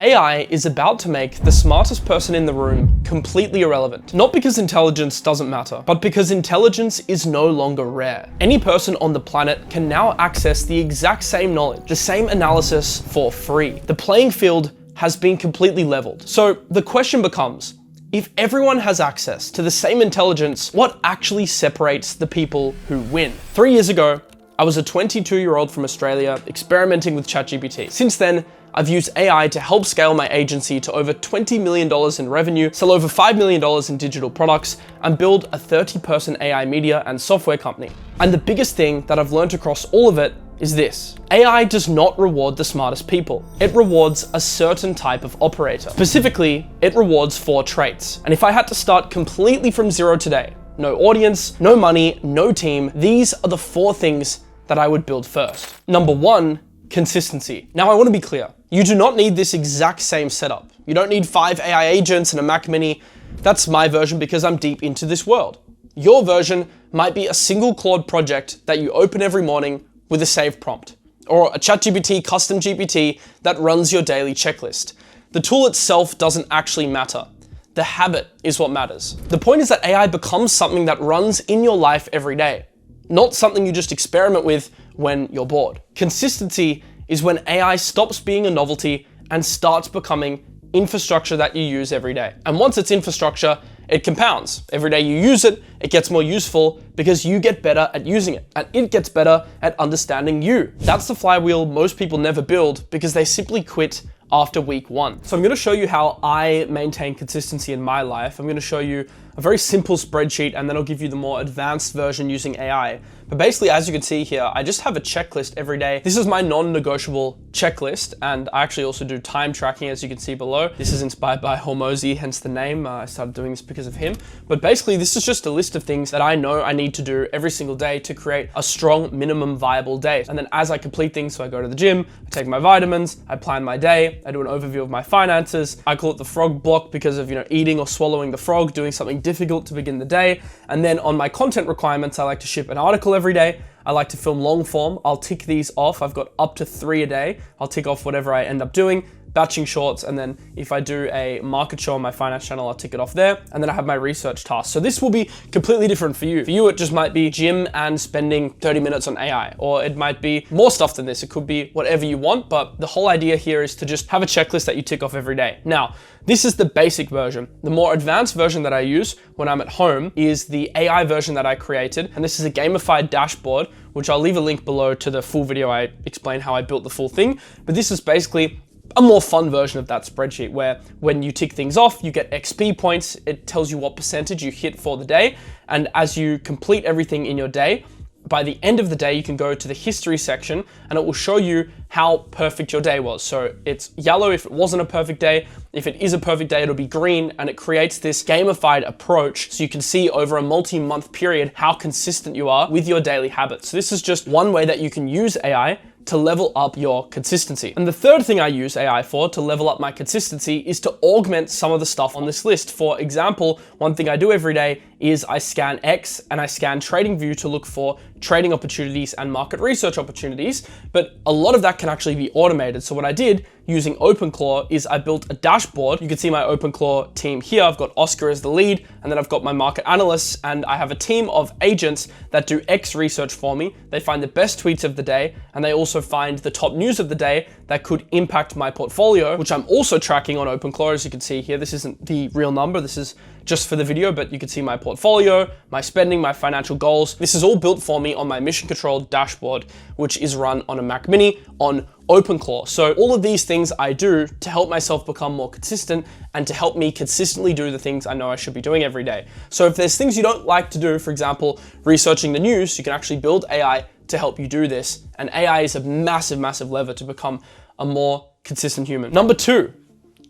AI is about to make the smartest person in the room completely irrelevant. Not because intelligence doesn't matter, but because intelligence is no longer rare. Any person on the planet can now access the exact same knowledge, the same analysis for free. The playing field has been completely leveled. So the question becomes, if everyone has access to the same intelligence, what actually separates the people who win? 3 years ago, I was a 22-year-old from Australia experimenting with ChatGPT. Since then, I've used AI to help scale my agency to over $20 million in revenue, sell over $5 million in digital products, and build a 30-person AI media and software company. And the biggest thing that I've learned across all of it is this: AI does not reward the smartest people. It rewards a certain type of operator. Specifically, it rewards 4 traits. And if I had to start completely from zero today, no audience, no money, no team, these are the 4 things that I would build first. Number 1, consistency. Now I want to be clear. You do not need this exact same setup. You don't need 5 AI agents and a Mac Mini. That's my version because I'm deep into this world. Your version might be a single Claude project that you open every morning with a save prompt, or a ChatGPT custom GPT that runs your daily checklist. The tool itself doesn't actually matter. The habit is what matters. The point is that AI becomes something that runs in your life every day, not something you just experiment with when you're bored. Consistency is when AI stops being a novelty and starts becoming infrastructure that you use every day. And once it's infrastructure, it compounds. Every day you use it, it gets more useful because you get better at using it, and it gets better at understanding you. That's the flywheel most people never build because they simply quit after week 1. So I'm gonna show you how I maintain consistency in my life. I'm gonna show you a very simple spreadsheet, and then I'll give you the more advanced version using AI. But basically, as you can see here, I just have a checklist every day. This is my non-negotiable checklist, and I actually also do time tracking, as you can see below. This is inspired by Hormozi, hence the name. I started doing this because of him. But basically, this is just a list of things that I know I need to do every single day to create a strong minimum viable day. And then as I complete things, so I go to the gym, I take my vitamins, I plan my day, I do an overview of my finances. I call it the frog block because of, eating or swallowing the frog, doing something difficult to begin the day. And then on my content requirements, I like to ship an article every day. I like to film long form. I'll tick these off. I've got up to 3 a day. I'll tick off whatever I end up doing, batching shorts, and then if I do a market show on my finance channel, I'll tick it off there, and then I have my research tasks. So this will be completely different for you. For you, it just might be gym and spending 30 minutes on AI, or it might be more stuff than this. It could be whatever you want, but the whole idea here is to just have a checklist that you tick off every day. Now, this is the basic version. The more advanced version that I use when I'm at home is the AI version that I created, and this is a gamified dashboard, which I'll leave a link below to the full video. I explain how I built the full thing, but this is basically a more fun version of that spreadsheet where when you tick things off, you get XP points. It tells you what percentage you hit for the day. And as you complete everything in your day, by the end of the day, you can go to the history section and it will show you how perfect your day was. So it's yellow if it wasn't a perfect day. If it is a perfect day, it'll be green, and it creates this gamified approach so you can see over a multi-month period how consistent you are with your daily habits. So this is just one way that you can use AI to level up your consistency. And the third thing I use AI for to level up my consistency is to augment some of the stuff on this list. For example, one thing I do every day is I scan X and I scan TradingView to look for trading opportunities and market research opportunities, but a lot of that can actually be automated. So what I did using OpenClaw is I built a dashboard. You can see my OpenClaw team here. I've got Oscar as the lead, and then I've got my market analysts, and I have a team of agents that do X research for me. They find the best tweets of the day, and they also find the top news of the day that could impact my portfolio, which I'm also tracking on OpenClaw. As you can see here, this isn't the real number. This is just for the video, but you can see my portfolio, my spending, my financial goals. This is all built for me on my mission control dashboard, which is run on a Mac Mini on OpenClaw. So all of these things I do to help myself become more consistent and to help me consistently do the things I know I should be doing every day. So if there's things you don't like to do, for example, researching the news, you can actually build AI to help you do this. And AI is a massive, massive lever to become a more consistent human. Number 2,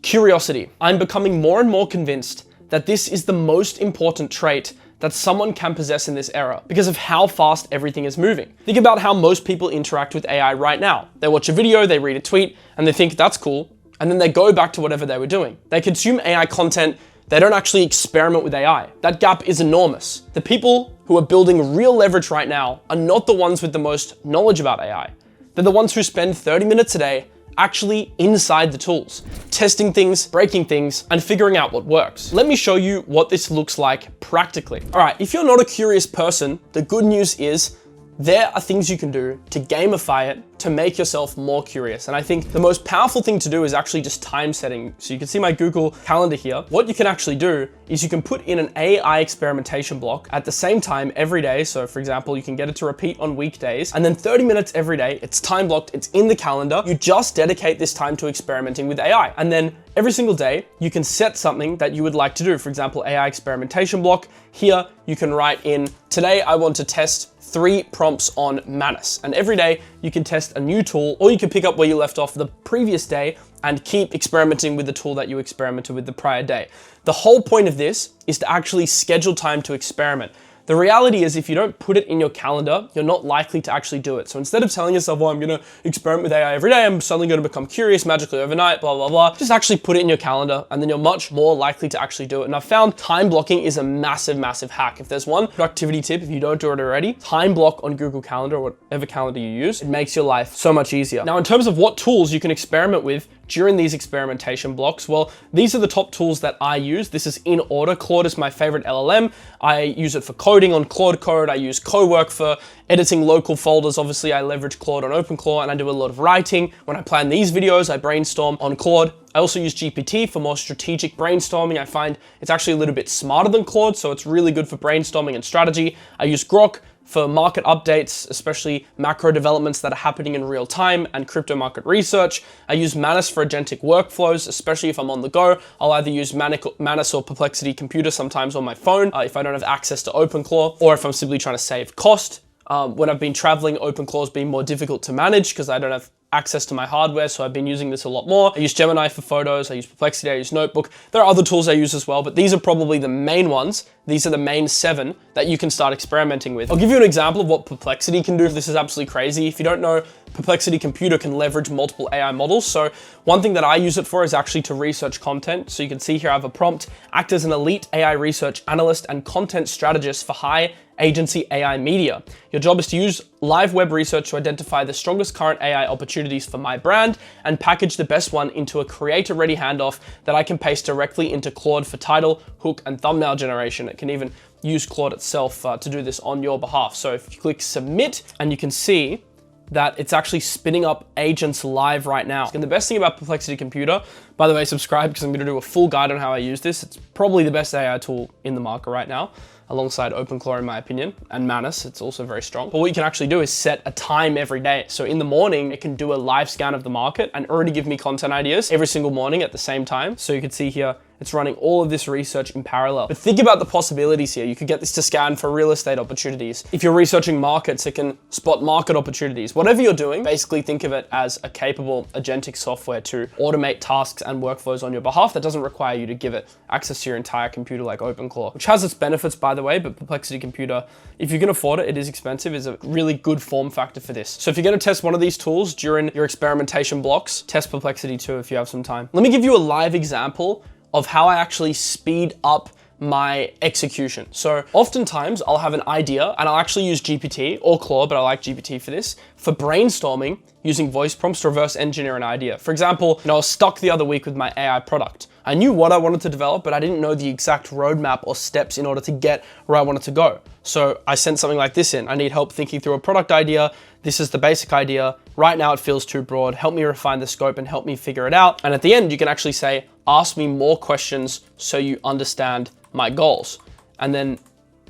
curiosity. I'm becoming more and more convinced that this is the most important trait that someone can possess in this era because of how fast everything is moving. Think about how most people interact with AI right now. They watch a video, they read a tweet, and they think that's cool, and then they go back to whatever they were doing. They consume AI content, they don't actually experiment with AI. That gap is enormous. The people who are building real leverage right now are not the ones with the most knowledge about AI. They're the ones who spend 30 minutes a day actually inside the tools, testing things, breaking things, and figuring out what works. Let me show you what this looks like practically. All right, if you're not a curious person, the good news is there are things you can do to gamify it to make yourself more curious. And I think the most powerful thing to do is actually just time setting. So you can see my Google Calendar here. What you can actually do is you can put in an AI experimentation block at the same time every day. So for example, you can get it to repeat on weekdays, and then 30 minutes every day. It's time blocked, it's in the calendar. You just dedicate this time to experimenting with AI. And then every single day, you can set something that you would like to do. For example, AI experimentation block. Here, you can write in, today I want to test 3 prompts on Manus. And every day you can test a new tool, or you can pick up where you left off the previous day and keep experimenting with the tool that you experimented with the prior day. The whole point of this is to actually schedule time to experiment. The reality is if you don't put it in your calendar, you're not likely to actually do it. So instead of telling yourself, well, I'm gonna experiment with AI every day, I'm suddenly gonna become curious magically overnight, blah, blah, blah, just actually put it in your calendar and then you're much more likely to actually do it. And I've found time blocking is a massive, massive hack. If there's one productivity tip, if you don't do it already, time block on Google Calendar or whatever calendar you use, it makes your life so much easier. Now, in terms of what tools you can experiment with during these experimentation blocks, well, these are the top tools that I use. This is in order. Claude is my favorite LLM. I use it for coding on Claude Code. I use Cowork for editing local folders. Obviously, I leverage Claude on OpenClaw, and I do a lot of writing. When I plan these videos, I brainstorm on Claude. I also use GPT for more strategic brainstorming. I find it's actually a little bit smarter than Claude, so it's really good for brainstorming and strategy. I use Grok for market updates, especially macro developments that are happening in real time and crypto market research. I use Manus for agentic workflows, especially if I'm on the go. I'll either use Manus or Perplexity Computer sometimes on my phone if I don't have access to OpenClaw, or if I'm simply trying to save cost. When I've been traveling, OpenClaw has been more difficult to manage because I don't have access to my hardware, so I've been using this a lot more. I use Gemini for photos, I use Perplexity, I use Notebook. There are other tools I use as well, but these are probably the main ones. These are the main 7 that you can start experimenting with. I'll give you an example of what Perplexity can do. This is absolutely crazy. If you don't know, Perplexity Computer can leverage multiple AI models. So one thing that I use it for is actually to research content. So you can see here I have a prompt, act as an elite AI research analyst and content strategist for high agency AI media. Your job is to use live web research to identify the strongest current AI opportunities for my brand and package the best one into a creator-ready handoff that I can paste directly into Claude for title, hook, and thumbnail generation. It can even use Claude itself to do this on your behalf. So if you click submit, and you can see that it's actually spinning up agents live right now. And the best thing about Perplexity Computer, by the way, subscribe because I'm gonna do a full guide on how I use this. It's probably the best AI tool in the market right now, alongside OpenClaw in my opinion, and Manus, it's also very strong. But what you can actually do is set a time every day. So in the morning, it can do a live scan of the market and already give me content ideas every single morning at the same time. So you can see here, it's running all of this research in parallel. But think about the possibilities here. You could get this to scan for real estate opportunities. If you're researching markets, it can spot market opportunities. Whatever you're doing, basically think of it as a capable agentic software to automate tasks and workflows on your behalf that doesn't require you to give it access to your entire computer like OpenClaw, which has its benefits, by the way, but Perplexity Computer, if you can afford it, it is expensive, is a really good form factor for this. So if you're gonna test one of these tools during your experimentation blocks, test Perplexity too if you have some time. Let me give you a live example of how I actually speed up my execution. So oftentimes I'll have an idea and I'll actually use GPT or Claude, but I like GPT for this, for brainstorming using voice prompts to reverse engineer an idea. For example, I was stuck the other week with my AI product. I knew what I wanted to develop, but I didn't know the exact roadmap or steps in order to get where I wanted to go. So I sent something like this in. I need help thinking through a product idea. This is the basic idea. Right now it feels too broad. Help me refine the scope and help me figure it out. And at the end, you can actually say, ask me more questions so you understand my goals. And then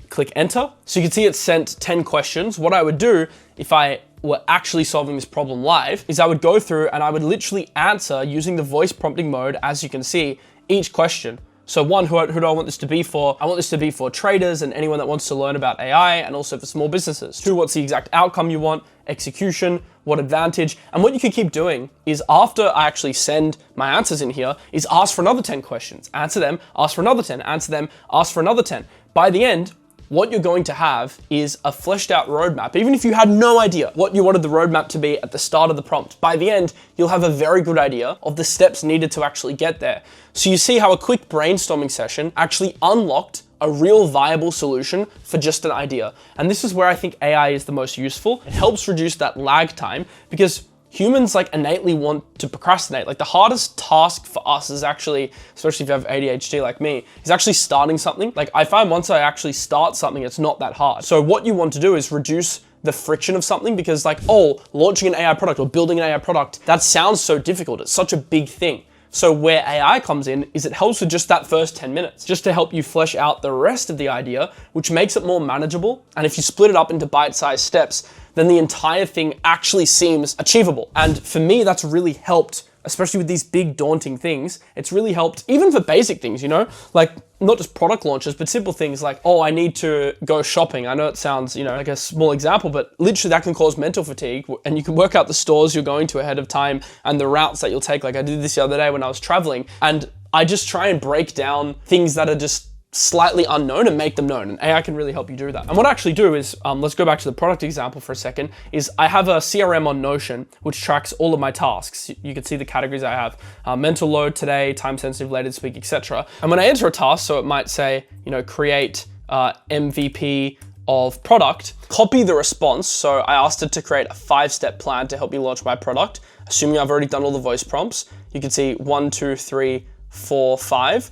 click enter. So you can see it sent 10 questions. What I would do if I were actually solving this problem live is I would go through and I would literally answer using the voice prompting mode, as you can see, each question. So one, who do I want this to be for? I want this to be for traders and anyone that wants to learn about AI, and also for small businesses. 2, what's the exact outcome you want? Execution, what advantage? And what you can keep doing is after I actually send my answers in here, is ask for another 10 questions. Answer them, ask for another 10, answer them, ask for another 10. By the end, what you're going to have is a fleshed out roadmap. Even if you had no idea what you wanted the roadmap to be at the start of the prompt, by the end, you'll have a very good idea of the steps needed to actually get there. So you see how a quick brainstorming session actually unlocked a real viable solution for just an idea. And this is where I think AI is the most useful. It helps reduce that lag time because humans like innately want to procrastinate. Like the hardest task for us is actually, especially if you have ADHD like me, is actually starting something. Like I find once I actually start something, it's not that hard. So what you want to do is reduce the friction of something, because like, oh, launching an AI product or building an AI product, that sounds so difficult. It's such a big thing. So where AI comes in is it helps with just that first 10 minutes, just to help you flesh out the rest of the idea, which makes it more manageable. And if you split it up into bite-sized steps, then the entire thing actually seems achievable. And for me, that's really helped, especially with these big daunting things. It's really helped even for basic things, you know, like not just product launches, but simple things like, oh, I need to go shopping. I know it sounds, you know, like a small example, but literally that can cause mental fatigue, and you can work out the stores you're going to ahead of time and the routes that you'll take. Like I did this the other day when I was traveling, and I just try and break down things that are just slightly unknown and make them known, and AI can really help you do that. And what I actually do is, let's go back to the product example for a second, is I have a CRM on Notion, which tracks all of my tasks. You can see the categories I have, mental load today, time sensitive, later this week, etc. And when I enter a task, so it might say, you know, create MVP of product, copy the response. So I asked it to create a 5-step plan to help me launch my product, assuming I've already done all the voice prompts. You can see 1, 2, 3, 4, 5.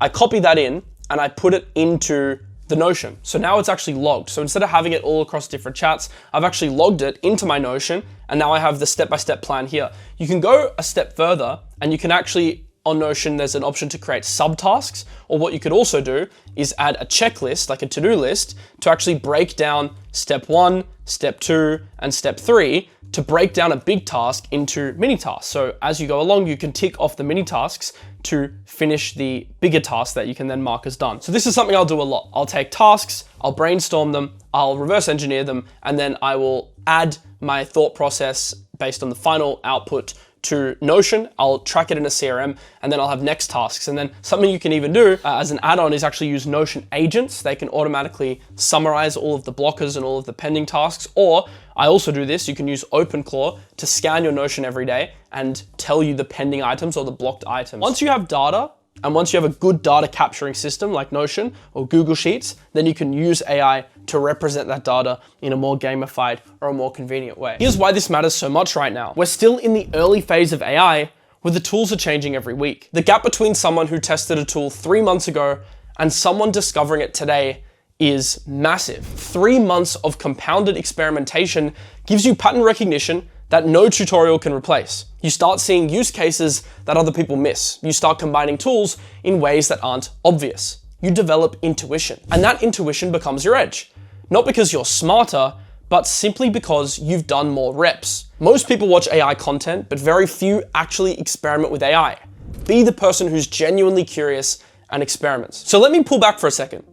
I copy that in, and I put it into the Notion. So now it's actually logged. So instead of having it all across different chats, I've actually logged it into my Notion, and now I have the step-by-step plan here. You can go a step further, and you can actually, on Notion, there's an option to create subtasks, or what you could also do is add a checklist, like a to-do list, to actually break down step 1, step 2, and step 3, to break down a big task into mini tasks. So as you go along, you can tick off the mini tasks to finish the bigger task that you can then mark as done. So this is something I'll do a lot. I'll take tasks, I'll brainstorm them, I'll reverse engineer them, and then I will add my thought process based on the final output to Notion. I'll track it in a CRM, and then I'll have next tasks. And then something you can even do as an add-on is actually use Notion agents. They can automatically summarize all of the blockers and all of the pending tasks. Or I also do this, you can use OpenClaw to scan your Notion every day and tell you the pending items or the blocked items. Once you have data, and once you have a good data capturing system like Notion or Google Sheets, then you can use AI to represent that data in a more gamified or a more convenient way. Here's why this matters so much right now. We're still in the early phase of AI, where the tools are changing every week. The gap between someone who tested a tool 3 months ago and someone discovering it today is massive. 3 months of compounded experimentation gives you pattern recognition that no tutorial can replace. You start seeing use cases that other people miss. You start combining tools in ways that aren't obvious. You develop intuition, and that intuition becomes your edge. Not because you're smarter, but simply because you've done more reps. Most people watch AI content, but very few actually experiment with AI. Be the person who's genuinely curious and experiments. So let me pull back for a second,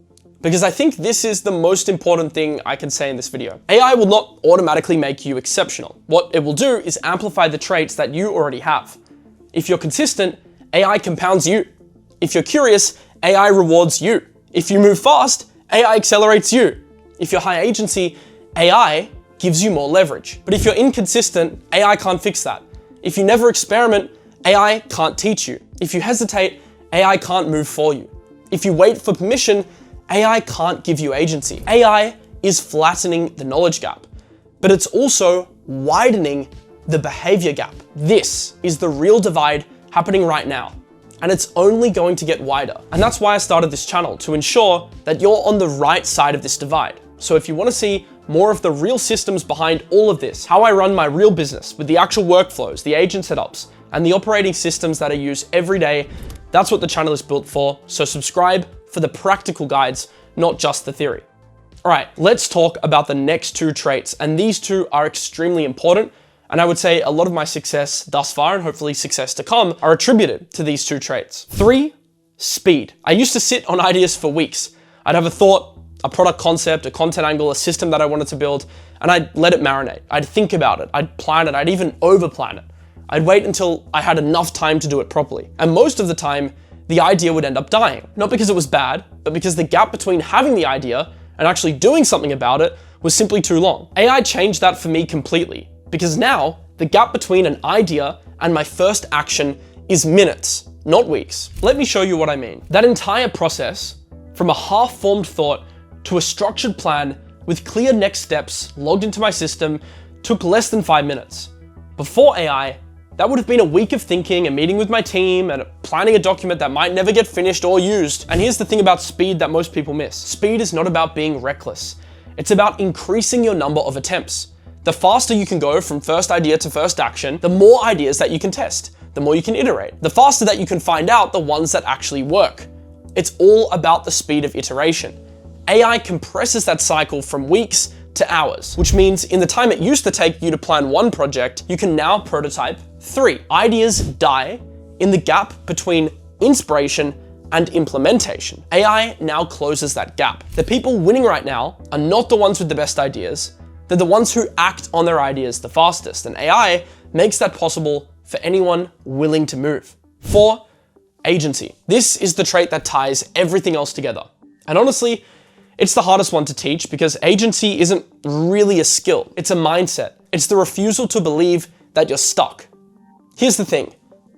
because I think this is the most important thing I can say in this video. AI will not automatically make you exceptional. What it will do is amplify the traits that you already have. If you're consistent, AI compounds you. If you're curious, AI rewards you. If you move fast, AI accelerates you. If you're high agency, AI gives you more leverage. But if you're inconsistent, AI can't fix that. If you never experiment, AI can't teach you. If you hesitate, AI can't move for you. If you wait for permission, AI can't give you agency. AI is flattening the knowledge gap, but it's also widening the behavior gap. This is the real divide happening right now, and it's only going to get wider. And that's why I started this channel, to ensure that you're on the right side of this divide. So if you want to see more of the real systems behind all of this, how I run my real business with the actual workflows, the agent setups, and the operating systems that I use every day, that's what the channel is built for. So subscribe for the practical guides, not just the theory. All right, let's talk about the next 2 traits. And these 2 are extremely important. And I would say a lot of my success thus far, and hopefully success to come, are attributed to these 2 traits. 3, speed. I used to sit on ideas for weeks. I'd have a thought, a product concept, a content angle, a system that I wanted to build, and I'd let it marinate. I'd think about it, I'd plan it, I'd even over-plan it. I'd wait until I had enough time to do it properly. And most of the time, the idea would end up dying. Not because it was bad, but because the gap between having the idea and actually doing something about it was simply too long. AI changed that for me completely, because now the gap between an idea and my first action is minutes, not weeks. Let me show you what I mean. That entire process, from a half-formed thought to a structured plan with clear next steps logged into my system, took less than 5 minutes. Before AI, that would have been a week of thinking, a meeting with my team, and planning a document that might never get finished or used. And here's the thing about speed that most people miss. Speed is not about being reckless. It's about increasing your number of attempts. The faster you can go from first idea to first action, the more ideas that you can test, the more you can iterate, the faster that you can find out the ones that actually work. It's all about the speed of iteration. AI compresses that cycle from weeks to hours, which means in the time it used to take you to plan one project, you can now prototype 3. Ideas die in the gap between inspiration and implementation. AI now closes that gap. The people winning right now are not the ones with the best ideas, they're the ones who act on their ideas the fastest, and AI makes that possible for anyone willing to move. 4, agency. This is the trait that ties everything else together. And honestly, it's the hardest one to teach because agency isn't really a skill, it's a mindset. It's the refusal to believe that you're stuck. Here's the thing,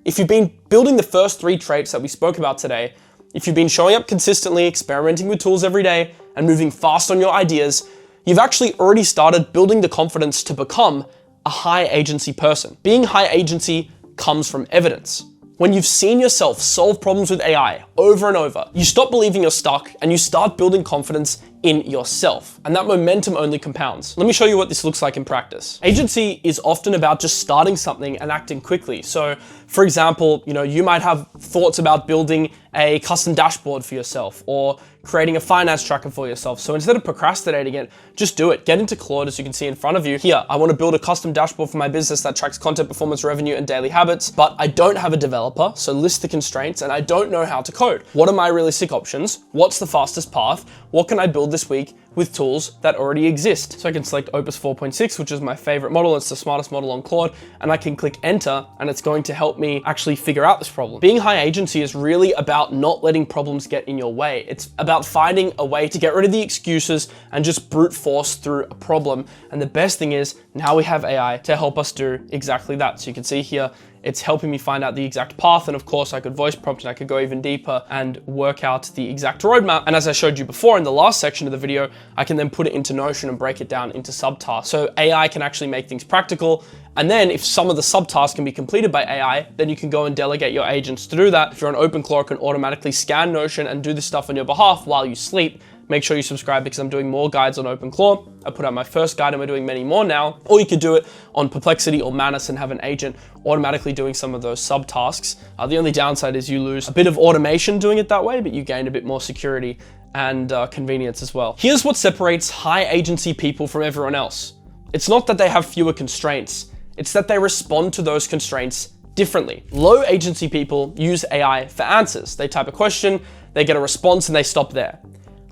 if you've been building the first 3 traits that we spoke about today, if you've been showing up consistently, experimenting with tools every day, and moving fast on your ideas, you've actually already started building the confidence to become a high agency person. Being high agency comes from evidence. When you've seen yourself solve problems with AI over and over, you stop believing you're stuck and you start building confidence in yourself. And that momentum only compounds. Let me show you what this looks like in practice. Agency is often about just starting something and acting quickly. So for example, you might have thoughts about building a custom dashboard for yourself or creating a finance tracker for yourself. So instead of procrastinating it, just do it. Get into Claude, as you can see in front of you. Here, I want to build a custom dashboard for my business that tracks content, performance, revenue, and daily habits, but I don't have a developer, so list the constraints, and I don't know how to code. What are my realistic options? What's the fastest path? What can I build this week with tools that already exist? So I can select Opus 4.6, which is my favorite model. It's the smartest model on Claude, and I can click enter, and it's going to help me actually figure out this problem. Being high agency is really about not letting problems get in your way. It's about finding a way to get rid of the excuses and just brute force through a problem. And the best thing is now we have AI to help us do exactly that. So you can see here, it's helping me find out the exact path. And of course I could voice prompt and I could go even deeper and work out the exact roadmap. And as I showed you before in the last section of the video, I can then put it into Notion and break it down into subtasks. So AI can actually make things practical. And then if some of the subtasks can be completed by AI, then you can go and delegate your agents to do that. If you're on OpenClaw, it can automatically scan Notion and do this stuff on your behalf while you sleep. Make sure you subscribe because I'm doing more guides on OpenClaw. I put out my first guide and we're doing many more now. Or you could do it on Perplexity or Manus and have an agent automatically doing some of those subtasks. The only downside is you lose a bit of automation doing it that way, but you gain a bit more security and convenience as well. Here's what separates high agency people from everyone else. It's not that they have fewer constraints, it's that they respond to those constraints differently. Low agency people use AI for answers. They type a question, they get a response, and they stop there.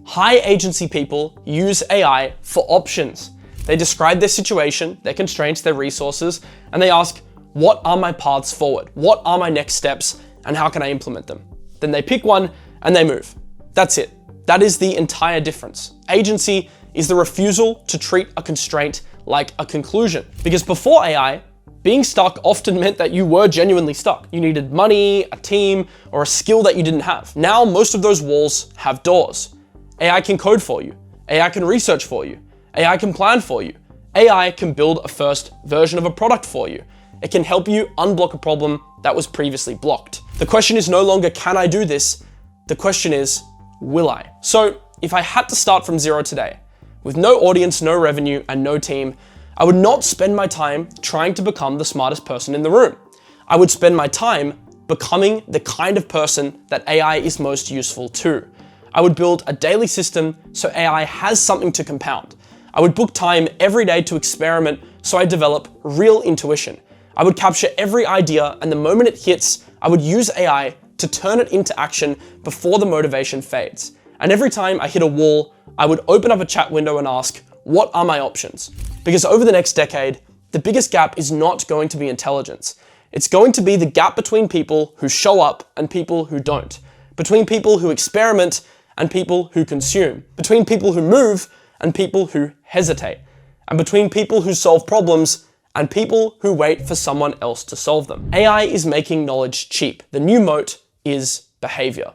High agency people use AI for options. They describe their situation, their constraints, their resources, and they ask, what are my paths forward? What are my next steps? And how can I implement them? Then they pick one and they move. That's it. That is the entire difference. Agency is the refusal to treat a constraint like a conclusion. Because before AI, being stuck often meant that you were genuinely stuck. You needed money, a team, or a skill that you didn't have. Now, most of those walls have doors. AI can code for you. AI can research for you. AI can plan for you. AI can build a first version of a product for you. It can help you unblock a problem that was previously blocked. The question is no longer, can I do this? The question is, will I? So if I had to start from zero today, with no audience, no revenue, and no team, I would not spend my time trying to become the smartest person in the room. I would spend my time becoming the kind of person that AI is most useful to. I would build a daily system so AI has something to compound. I would book time every day to experiment so I develop real intuition. I would capture every idea, and the moment it hits, I would use AI to turn it into action before the motivation fades. And every time I hit a wall, I would open up a chat window and ask, what are my options? Because over the next decade, the biggest gap is not going to be intelligence. It's going to be the gap between people who show up and people who don't, between people who experiment and people who consume, between people who move and people who hesitate, and between people who solve problems and people who wait for someone else to solve them. AI is making knowledge cheap. The new moat is behavior.